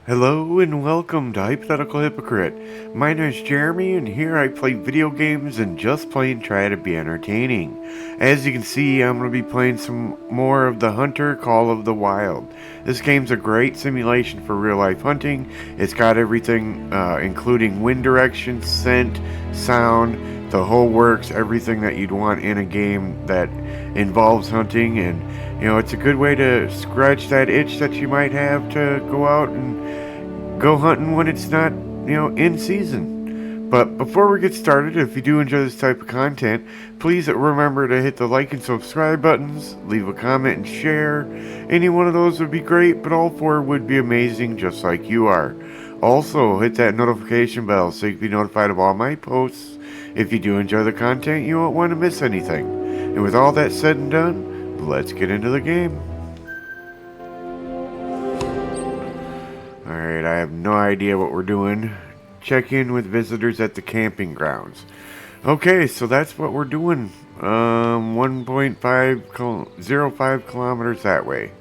Hello and welcome to Hypothetical Hypocrite. My name is Jeremy and here I play video games and just plain try to be entertaining. As you can see, I'm going to be playing some more of the Hunter Call of the Wild. This game's a great simulation for real life hunting. It's got everything including wind direction, scent, sound, the whole works, everything that you'd want in a game that involves hunting, and it's a good way to scratch that itch that you might have to go out and go hunting when it's not, in season. But before we get started, if you do enjoy this type of content, please remember to hit the like and subscribe buttons, leave a comment and share. Any one of those would be great, but all four would be amazing just like you are. Also, hit that notification bell so you can be notified of all my posts. If you do enjoy the content, you won't want to miss anything. And with all that said and done, let's get into the game. Alright, I have no idea what we're doing. Check in with visitors at the camping grounds. Okay, so that's what we're doing. 1.505 kilometers that way.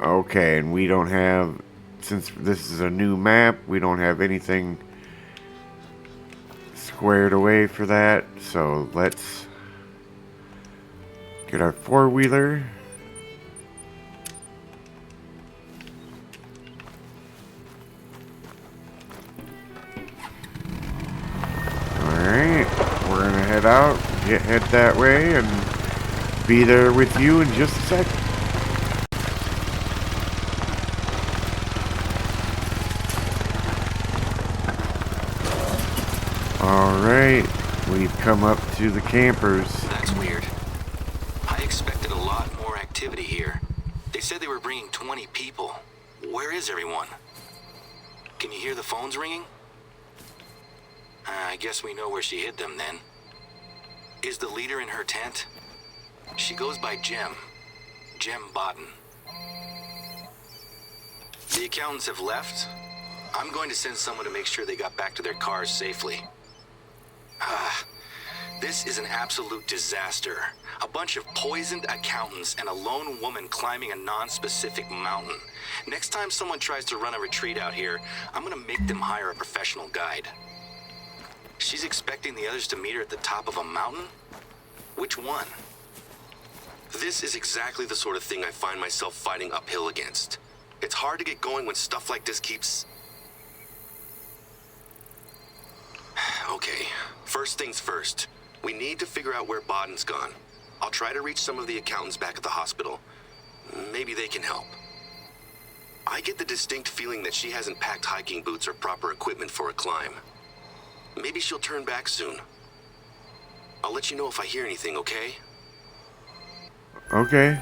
Okay, and we don't have, since this is a new map, we don't have anything squared away for that. So let's get our four-wheeler. Alright, we're gonna head out, head that way, and be there with you in just a sec. Alright, we've come up to the campers. That's weird. I expected a lot more activity here. They said they were bringing 20 people. Where is everyone? Can you hear the phones ringing? I guess we know where she hid them then. Is the leader in her tent? She goes by Jem Botten. The accountants have left. I'm going to send someone to make sure they got back to their cars safely. This is an absolute disaster. A bunch of poisoned accountants and a lone woman climbing a non-specific mountain. Next time someone tries to run a retreat out here, I'm gonna make them hire a professional guide. She's expecting the others to meet her at the top of a mountain? Which one? This is exactly the sort of thing I find myself fighting uphill against. It's hard to get going when stuff like this keeps... Okay, first things first. We need to figure out where Bodden's gone. I'll try to reach some of the accountants back at the hospital. Maybe they can help. I get the distinct feeling that she hasn't packed hiking boots or proper equipment for a climb. Maybe she'll turn back soon. I'll let you know if I hear anything, okay? Okay.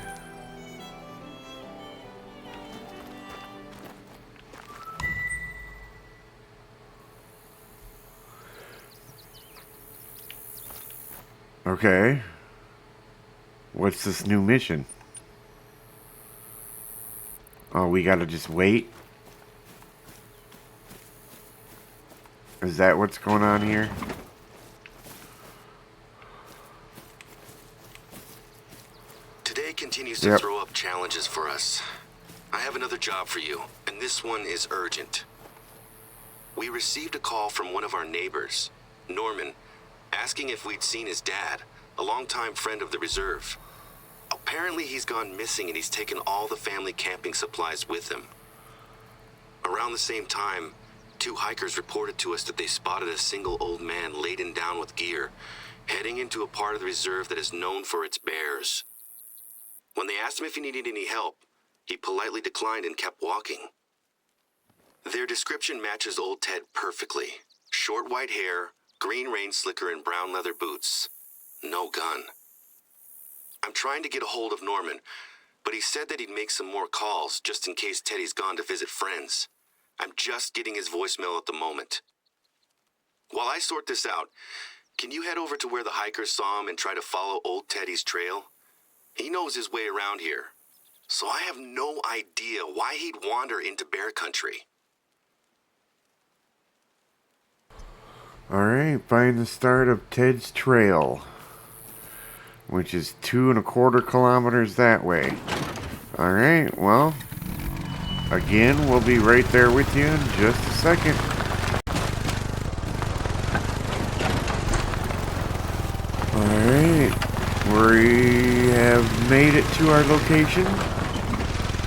Okay. What's this new mission? Oh, we gotta just wait? Is that what's going on here? Today continues to throw up challenges for us. I have another job for you, and this one is urgent. We received a call from one of our neighbors, Norman, asking if we'd seen his dad, a longtime friend of the reserve. Apparently he's gone missing and he's taken all the family camping supplies with him. Around the same time, 2 hikers reported to us that they spotted a single old man laden down with gear, heading into a part of the reserve that is known for its bears. When they asked him if he needed any help, he politely declined and kept walking. Their description matches old Ted perfectly. Short white hair, green rain slicker, and brown leather boots. No gun. I'm trying to get a hold of Norman, but he said that he'd make some more calls just in case Teddy's gone to visit friends. I'm just getting his voicemail at the moment. While I sort this out, can you head over to where the hikers saw him and try to follow old Teddy's trail? He knows his way around here, so I have no idea why he'd wander into bear country. Alright, find the start of Ted's trail, which is 2.25 kilometers that way. Alright, well, again, we'll be right there with you in just a second. Alright, we have made it to our location.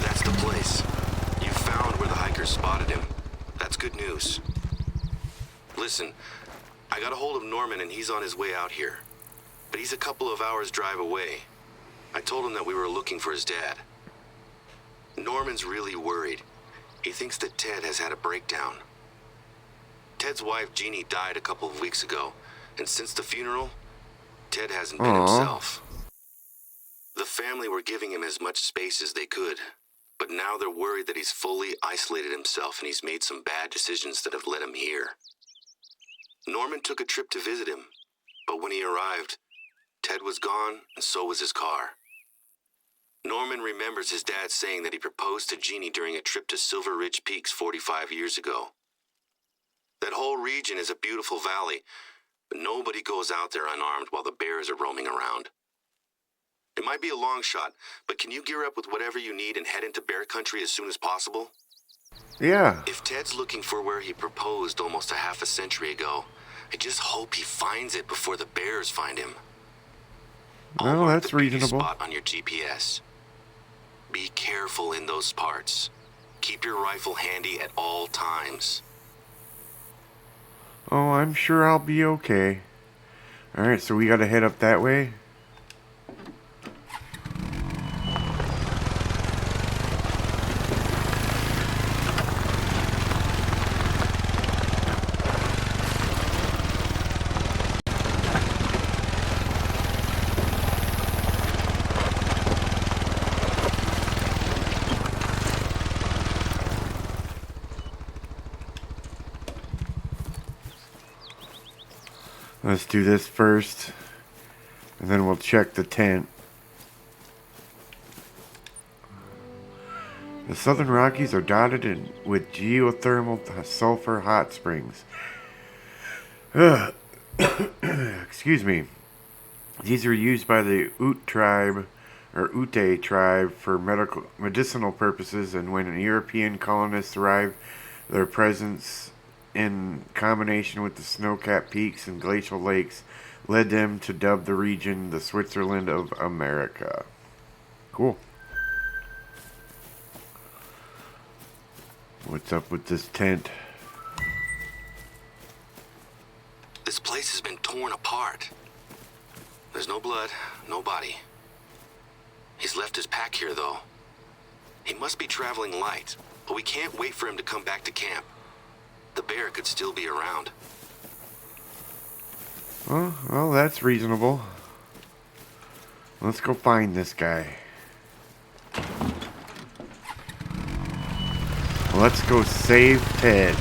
That's the place. You found where the hikers spotted him. That's good news. Listen, I got a hold of Norman and he's on his way out here. But he's a couple of hours drive away. I told him that we were looking for his dad. Norman's really worried. He thinks that Ted has had a breakdown. Ted's wife, Jeannie, died a couple of weeks ago, and since the funeral, Ted hasn't been himself. The family were giving him as much space as they could, but now they're worried that he's fully isolated himself and he's made some bad decisions that have led him here. Norman took a trip to visit him, but when he arrived, Ted was gone and so was his car. Norman remembers his dad saying that he proposed to Jeannie during a trip to Silver Ridge Peaks 45 years ago. That whole region is a beautiful valley, but nobody goes out there unarmed while the bears are roaming around. It might be a long shot, but can you gear up with whatever you need and head into bear country as soon as possible? Yeah. If Ted's looking for where he proposed almost a half a century ago, I just hope he finds it before the bears find him. Well, that's reasonable. Spot on your GPS. Be careful in those parts. Keep your rifle handy at all times. Oh, I'm sure I'll be okay. Alright, so we gotta head up that way. Let's do this first, and then we'll check the tent. The Southern Rockies are dotted with geothermal sulfur hot springs. Excuse me. These are used by the Ute tribe for medicinal purposes, and when European colonists arrived, their presence in combination with the snow-capped peaks and glacial lakes led them to dub the region the Switzerland of America. Cool. What's up with this tent? This place has been torn apart. There's no blood, no body. He's left his pack here, though. He must be traveling light, but we can't wait for him to come back to camp. The bear could still be around. Oh, well, that's reasonable. Let's go find this guy. Let's go save Ted.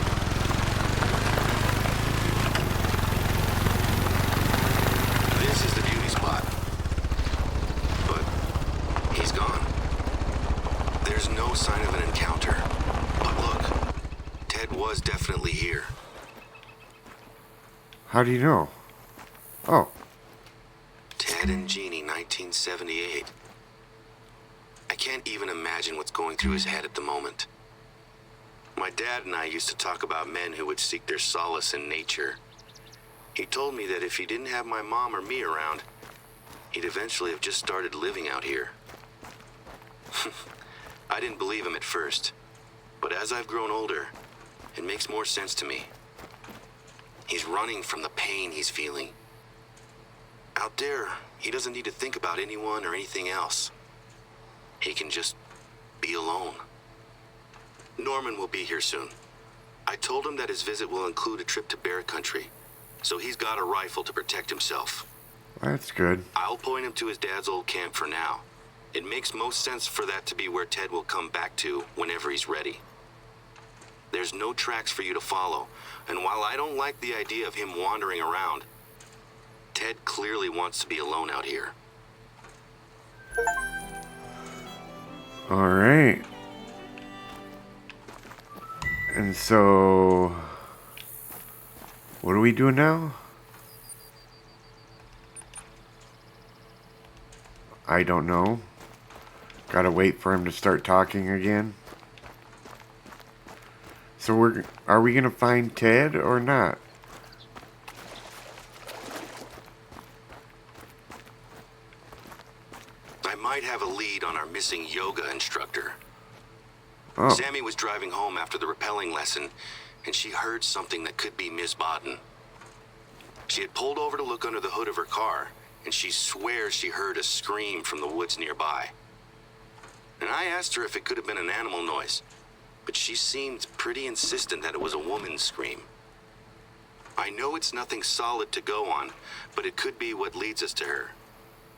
This is the beauty spot. But he's gone. There's no sign of an encounter. But look, Ted was definitely here. How do you know? Oh. Ted and Jeannie, 1978. I can't even imagine what's going through his head at the moment. My dad and I used to talk about men who would seek their solace in nature. He told me that if he didn't have my mom or me around, he'd eventually have just started living out here. I didn't believe him at first, but as I've grown older, it makes more sense to me. He's running from the pain he's feeling. Out there, he doesn't need to think about anyone or anything else. He can just be alone. Norman will be here soon. I told him that his visit will include a trip to bear country, so he's got a rifle to protect himself. That's good. I'll point him to his dad's old camp for now. It makes most sense for that to be where Ted will come back to whenever he's ready. There's no tracks for you to follow, and while I don't like the idea of him wandering around, Ted clearly wants to be alone out here. All right. And so, what are we doing now? I don't know. Gotta wait for him to start talking again. so are we gonna find Ted or not? I might have a lead on our missing yoga instructor. Oh, Sammy was driving home after the rappelling lesson, and she heard something that could be Miss Bodden. She had pulled over to look under the hood of her car, and she swears she heard a scream from the woods nearby. And I asked her if it could have been an animal noise, but she seemed pretty insistent that it was a woman's scream. I know it's nothing solid to go on, but it could be what leads us to her.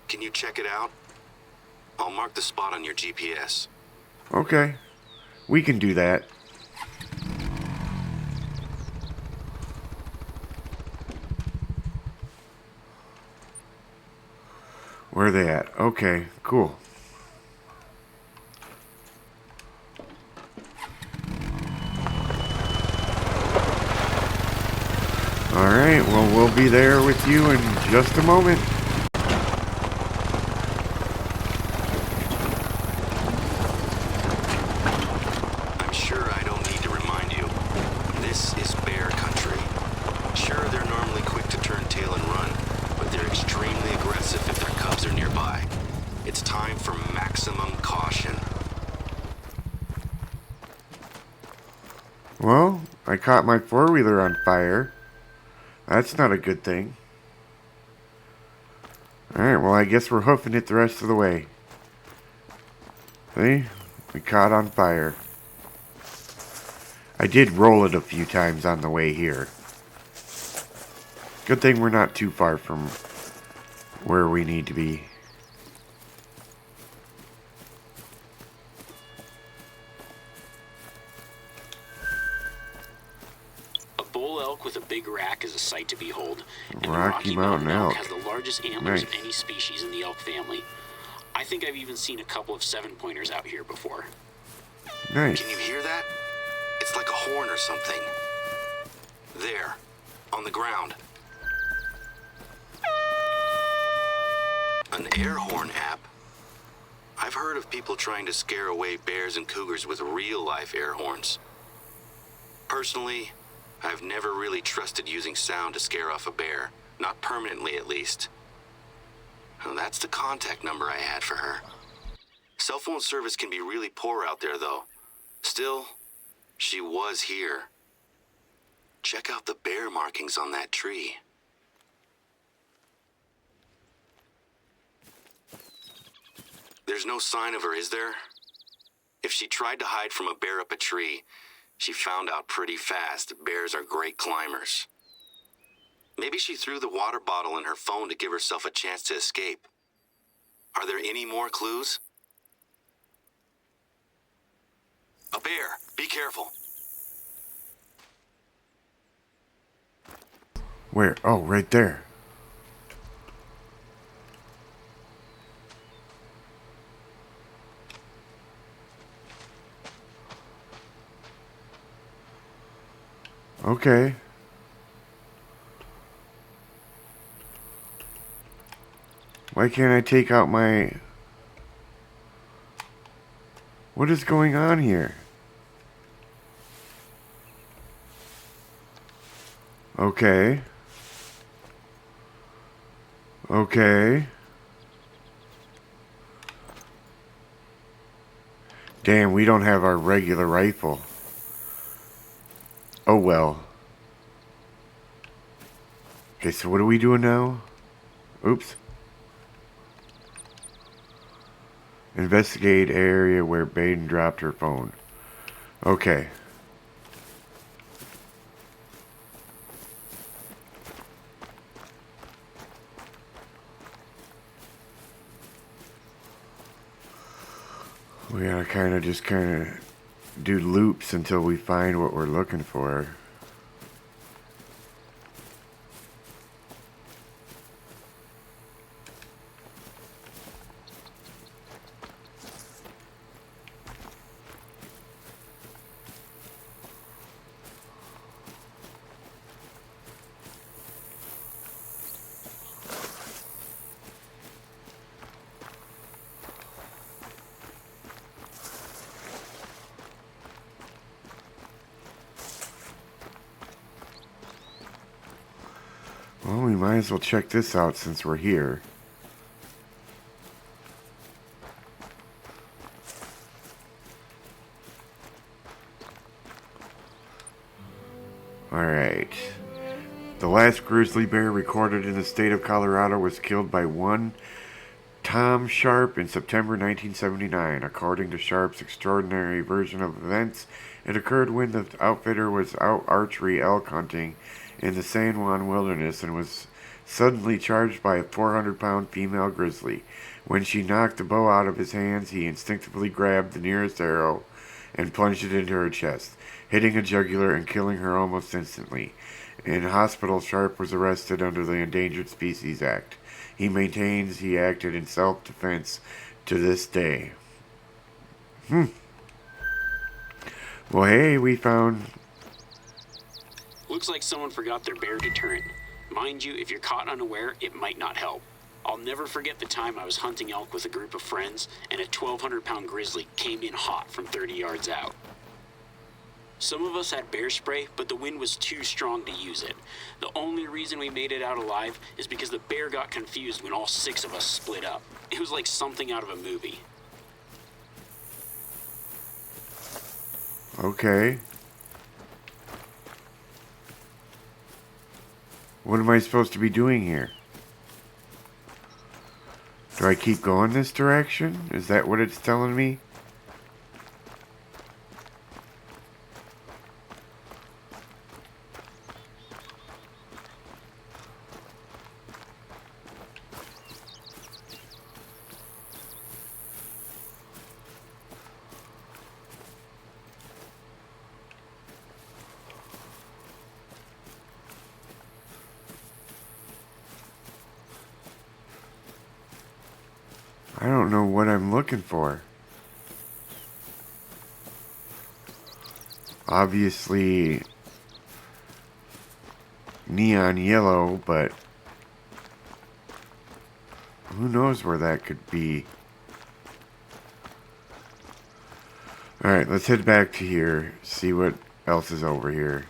Can you check it out? I'll mark the spot on your GPS. okay. We can do that. Where are they at? Okay, cool. Alright, well, we'll be there with you in just a moment. I'm sure I don't need to remind you. This is bear country. Sure, they're normally quick to turn tail and run, but they're extremely aggressive if their cubs are nearby. It's time for maximum caution. Well, I caught my four-wheeler on fire. That's not a good thing. Alright, well, I guess we're hoofing it the rest of the way. See? We caught on fire. I did roll it a few times on the way here. Good thing we're not too far from where we need to be. A bull elk with a big rack is a sight to behold. And Rocky the Mountain elk. has the largest antlers of Nice. any species in the elk family. I think I've even seen a couple of 7-pointers out here before. Nice. Can you hear that? It's like a horn or something. There, on the ground. An air horn app? I've heard of people trying to scare away bears and cougars with real-life air horns. Personally, I've never really trusted using sound to scare off a bear. Not permanently, at least. Well, that's the contact number I had for her. Cell phone service can be really poor out there, though. Still, she was here. Check out the bear markings on that tree. There's no sign of her, is there? If she tried to hide from a bear up a tree, she found out pretty fast bears are great climbers. Maybe she threw the water bottle in her phone to give herself a chance to escape. Are there any more clues? A bear. Be careful. Where? Oh, right there. Okay. Why can't I take out my... What is going on here? Okay. Okay. Damn, we don't have our regular rifle. Oh well. Okay, so what are we doing now? Oops. Investigate area where Baden dropped her phone. Okay. We gotta just do loops until we find what we're looking for. we might as well check this out since we're here. Alright. The last grizzly bear recorded in the state of Colorado was killed by one Tom Sharp in September 1979. According to Sharp's extraordinary version of events, it occurred when the outfitter was out archery elk hunting in the San Juan wilderness and was suddenly charged by a 400-pound female grizzly. When she knocked the bow out of his hands, he instinctively grabbed the nearest arrow and plunged it into her chest, hitting a jugular and killing her almost instantly. In hospital, Sharp was arrested under the Endangered Species Act. He maintains he acted in self-defense to this day. Well, hey, we found... Looks like someone forgot their bear deterrent. Mind you, if you're caught unaware, it might not help. I'll never forget the time I was hunting elk with a group of friends, and a 1,200-pound grizzly came in hot from 30 yards out. Some of us had bear spray, but the wind was too strong to use it. The only reason we made it out alive is because the bear got confused when all 6 of us split up. It was like something out of a movie. Okay. What am I supposed to be doing here? Do I keep going this direction? Is that what it's telling me? I don't know what I'm looking for. Obviously neon yellow, but who knows where that could be. Alright, let's head back to here, see what else is over here.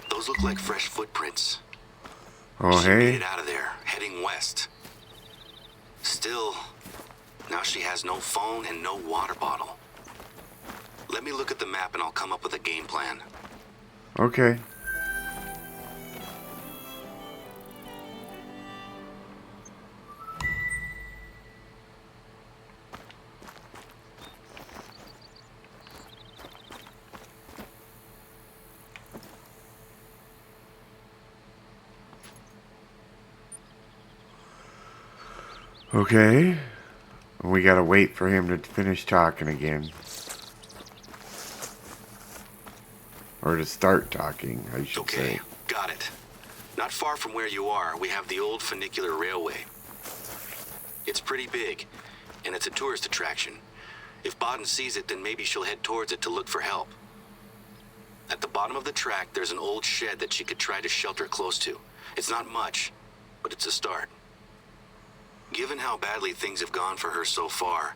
Those look like fresh footprints. Oh, She made hey. it out of there, heading west. Still, now she has no phone and no water bottle. Let me look at the map and I'll come up with a game plan. Okay. Okay. We gotta wait for him to finish talking again. Or to start talking, I should Okay, say. got it. Not far from where you are, we have the old funicular railway. It's pretty big, and it's a tourist attraction. If Baden sees it, then maybe she'll head towards it to look for help. At the bottom of the track, there's an old shed that she could try to shelter close to. It's not much, but it's a start. Given how badly things have gone for her so far,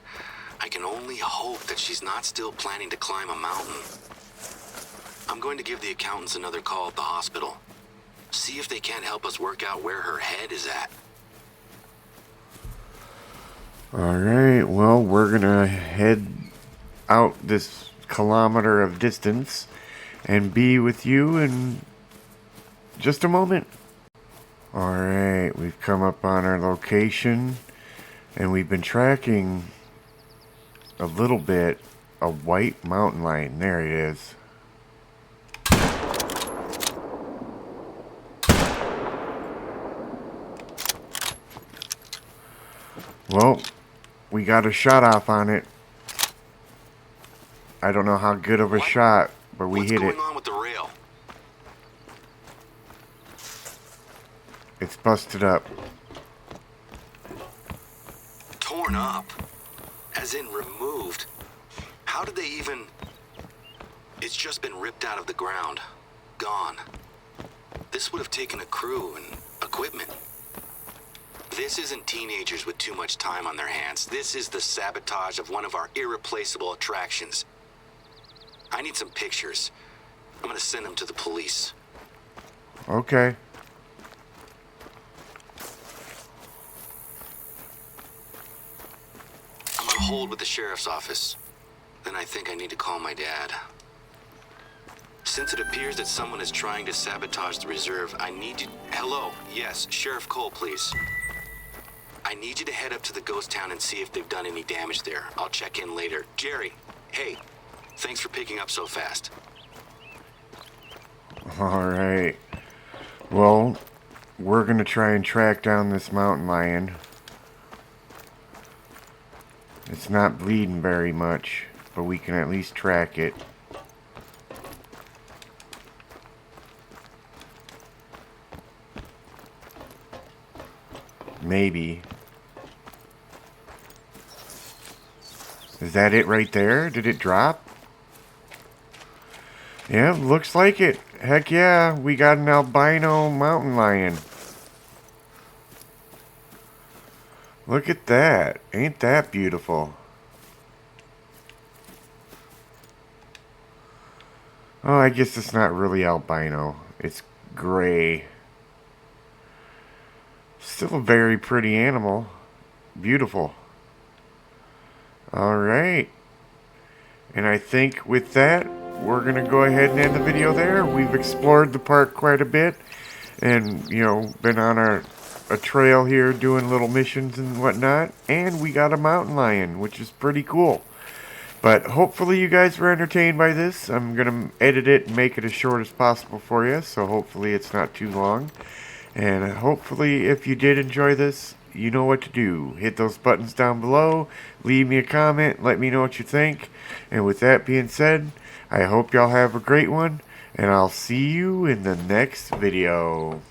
I can only hope that she's not still planning to climb a mountain. I'm going to give the accountants another call at the hospital. See if they can't help us work out where her head is at. Alright, well, we're gonna head out this kilometer of distance and be with you in just a moment. Alright, we've come up on our location and we've been tracking a little bit a white mountain lion. There it is. Well, we got a shot off on it. I don't know how good of a shot, but we hit it. What's going on with the rail? It's busted up. Torn up? As in removed? How did they even... It's just been ripped out of the ground. Gone. This would have taken a crew and equipment. This isn't teenagers with too much time on their hands. This is the sabotage of one of our irreplaceable attractions. I need some pictures. I'm gonna send them to the police. Okay. I'm on hold with the sheriff's office. Then I think I need to call my dad. Since it appears that someone is trying to sabotage the reserve, I need you... Hello? Yes, Sheriff Cole, please. I need you to head up to the ghost town and see if they've done any damage there. I'll check in later. Jerry, hey, thanks for picking up so fast. Alright. Well, we're gonna try and track down this mountain lion. It's not bleeding very much, but we can at least track it. Maybe. Is that it right there? Did it drop? Yeah, looks like it. Heck yeah, we got an albino mountain lion. Look at that. Ain't that beautiful? Oh, I guess it's not really albino. It's gray. Still a very pretty animal. Beautiful. Alright. And I think with that, we're going to go ahead and end the video there. We've explored the park quite a bit. And, you know, been on a trail here doing little missions and whatnot. And we got a mountain lion, which is pretty cool. But hopefully you guys were entertained by this. I'm going to edit it and make it as short as possible for you. So hopefully it's not too long. And hopefully if you did enjoy this, you know what to do. Hit those buttons down below. Leave me a comment. Let me know what you think. And with that being said, I hope y'all have a great one. And I'll see you in the next video.